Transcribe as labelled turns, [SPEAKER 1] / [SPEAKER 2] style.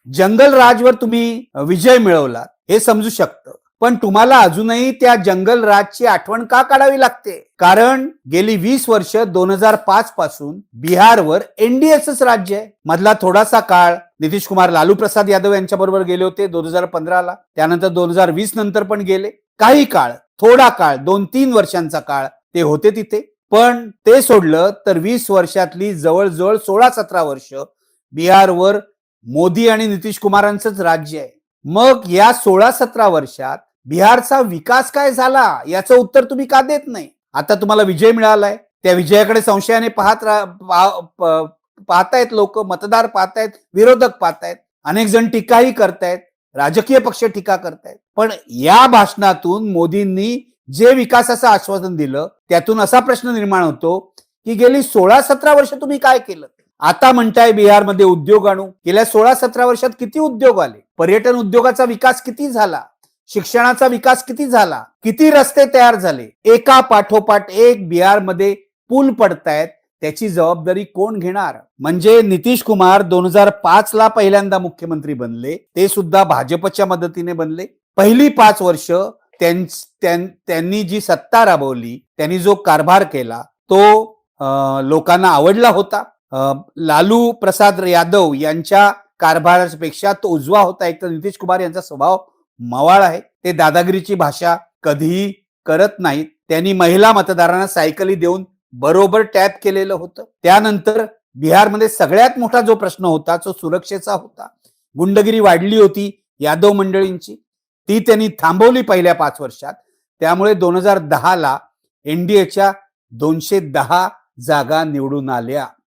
[SPEAKER 1] जंगल राजवर तुम्ही विजय मिळवला हे समजू शकतं, पण तुम्हाला अजूनही त्या जंगल राजची आठवण का काढावी लागते? कारण गेली 20 वर्ष 2005 पासून बिहारवर एनडीएचंच राज्य आहे. मधला थोडासा काळ नितीश कुमार लालू प्रसाद यादव यांच्या बरोबर गेले होते 2015 ला, त्यानंतर 2020 नंतर पण गेले. काही काळ, थोडा काळ, 2-3 वर्षांचा काळ ते होते तिथे. पण ते सोडलं तर 20 वर्षातली जवळजवळ 16-17 वर्ष बिहारवर मोदी आणि नितीश कुमारांचंच राज्य आहे. मग या 16-17 वर्षात बिहारचा विकास काय झाला याचं उत्तर तुम्ही का देत नाही? आता तुम्हाला विजय मिळालाय, त्या विजयाकडे संशयाने पाहतायत लोक, मतदार पाहतायत, विरोधक पाहतायत, अनेक जण टीकाही करतायत, राजकीय पक्ष टीका करतायत. पण या भाषणातून मोदींनी जे विकासाचं आश्वासन दिलं त्यातून असा प्रश्न निर्माण होतो की गेली 16-17 वर्ष तुम्ही काय केलं? आता म्हणताय बिहारमध्ये उद्योग आणू. गेल्या 16-17 वर्षात किती उद्योग आले? पर्यटन उद्योगाचा विकास किती झाला? शिक्षणाचा विकास किती झाला? किती रस्ते तयार झाले? एका पाठोपाठ एक बिहारमध्ये पूल पडतायत, त्याची जबाबदारी कोण घेणार? म्हणजे नितीश कुमार 2005 ला पहिल्यांदा मुख्यमंत्री बनले, ते सुद्धा भाजपच्या मदतीने बनले. पहिली 5 वर्ष त्यांनी जी सत्ता राबवली, त्यांनी जो कारभार केला तो लोकांना आवडला होता. लालू प्रसाद यादव यांच्या कारभारापेक्षा तो उजवा होता. एक तर नितीश कुमार यांचा स्वभाव मवाळ आहे, ते दादागिरीची भाषा कधीही करत नाहीत. त्यांनी महिला मतदारांना सायकली देऊन बरोबर टॅप केलेलं होतं. त्यानंतर बिहारमध्ये सगळ्यात मोठा जो प्रश्न होता तो सुरक्षेचा होता. गुंडगिरी वाढली होती यादव मंडळींची, ती त्यांनी थांबवली पहिल्या 5 वर्षात. त्यामुळे 2010 ला एनडीएच्या 210 जागा निवडून आल्या.